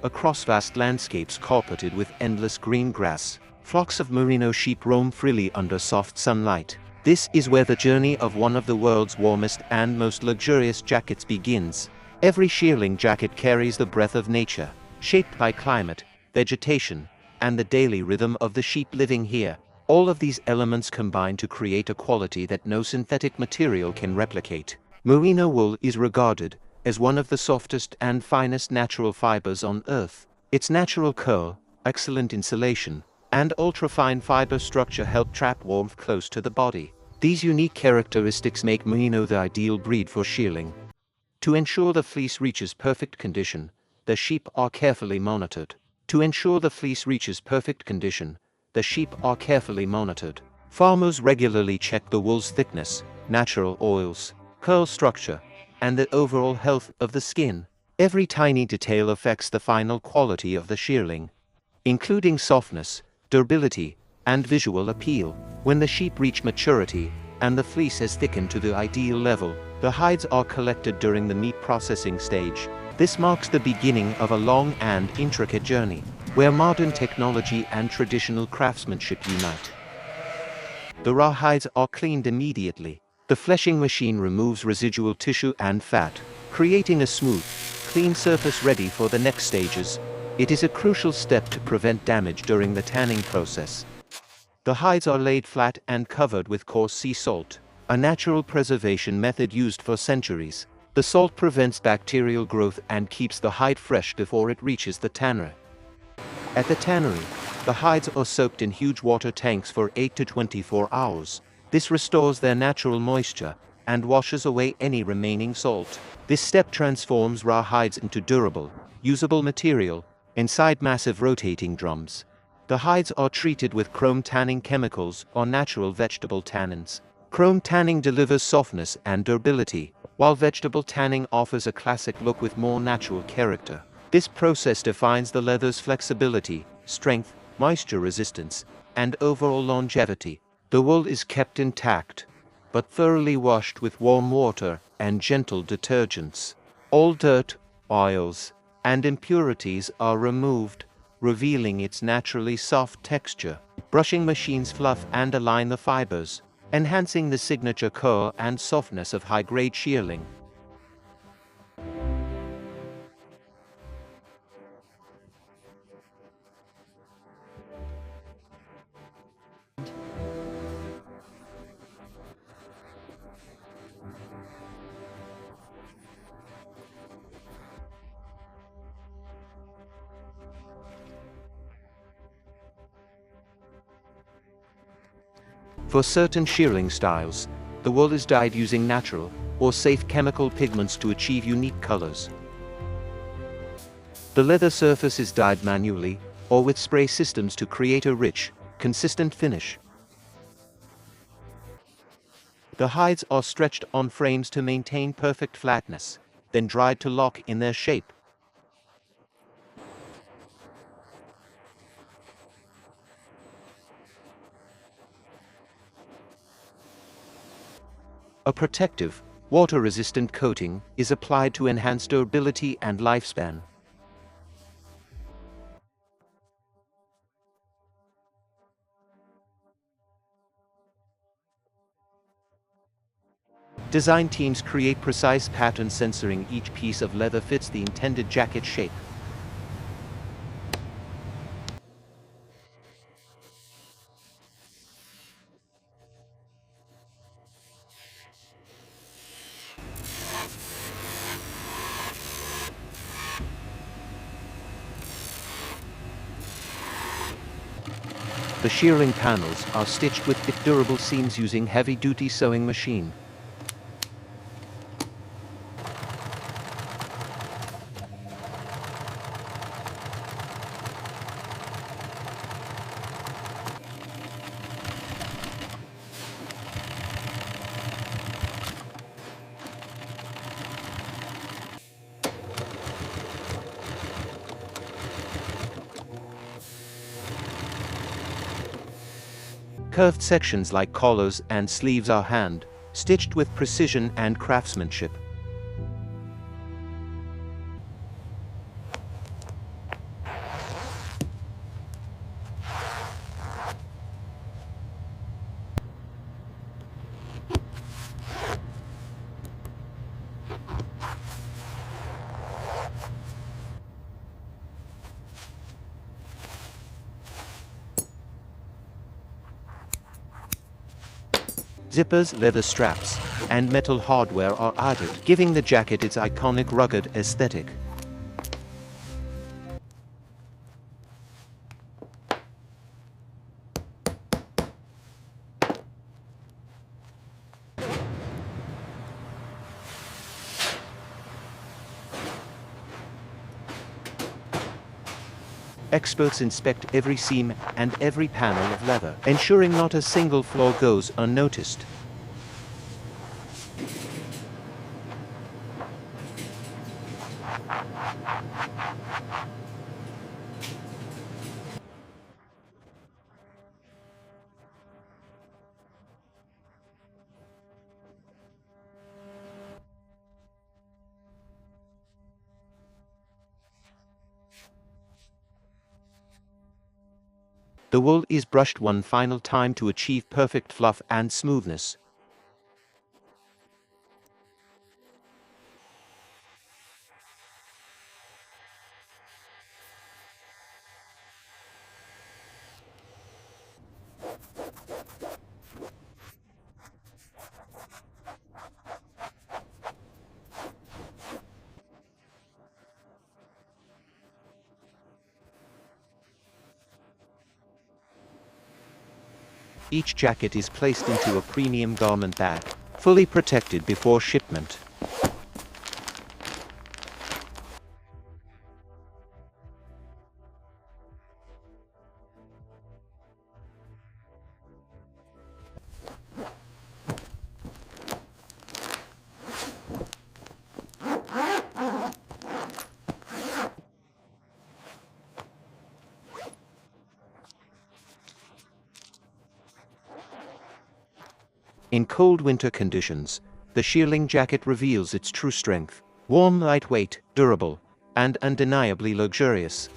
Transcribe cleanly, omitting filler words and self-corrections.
across vast landscapes carpeted with endless green grass. Flocks of merino sheep roam freely under soft sunlight. This is where the journey of one of the world's warmest and most luxurious jackets begins. Every shearling jacket carries the breath of nature, shaped by climate, vegetation, and the daily rhythm of the sheep living here. All of these elements combine to create a quality that no synthetic material can replicate. Merino wool is regarded as one of the softest and finest natural fibers on earth. Its natural curl, excellent insulation, and ultrafine fiber structure help trap warmth close to the body. These unique characteristics make merino the ideal breed for shearling. To ensure the fleece reaches perfect condition, the sheep are carefully monitored. Farmers regularly check the wool's thickness, natural oils, curl structure, and the overall health of the skin. Every tiny detail affects the final quality of the shearling, including softness, durability, and visual appeal. When the sheep reach maturity and the fleece has thickened to the ideal level, the hides are collected during the meat processing stage. This marks the beginning of a long and intricate journey, where modern technology and traditional craftsmanship unite. The raw hides are cleaned immediately. The fleshing machine removes residual tissue and fat, creating a smooth, clean surface ready for the next stages. It is a crucial step to prevent damage during the tanning process. The hides are laid flat and covered with coarse sea salt, a natural preservation method used for centuries. The salt prevents bacterial growth and keeps the hide fresh before it reaches the tannery. At the tannery, the hides are soaked in huge water tanks for 8 to 24 hours. This restores their natural moisture and washes away any remaining salt. This step transforms raw hides into durable, usable material inside massive rotating drums. The hides are treated with chrome tanning chemicals or natural vegetable tannins. Chrome tanning delivers softness and durability, while vegetable tanning offers a classic look with more natural character. This process defines the leather's flexibility, strength, moisture resistance, and overall longevity. The wool is kept intact, but thoroughly washed with warm water and gentle detergents. All dirt, oils, and impurities are removed, revealing its naturally soft texture. Brushing machines fluff and align the fibers, enhancing the signature curl and softness of high-grade shearling. For certain shearling styles, the wool is dyed using natural or safe chemical pigments to achieve unique colors. The leather surface is dyed manually or with spray systems to create a rich, consistent finish. The hides are stretched on frames to maintain perfect flatness, then dried to lock in their shape. A protective, water-resistant coating is applied to enhance durability and lifespan. Design teams create precise patterns censoring each piece of leather fits the intended jacket shape. The shearling panels are stitched with thick durable seams using heavy-duty sewing machine. Curved sections like collars and sleeves are hand-stitched with precision and craftsmanship. Zippers, leather straps, and metal hardware are added, giving the jacket its iconic rugged aesthetic. Experts inspect every seam and every panel of leather, ensuring not a single flaw goes unnoticed. The wool is brushed one final time to achieve perfect fluff and smoothness. Each jacket is placed into a premium garment bag, fully protected before shipment. In cold winter conditions, the shearling jacket reveals its true strength: warm, lightweight, durable, and undeniably luxurious.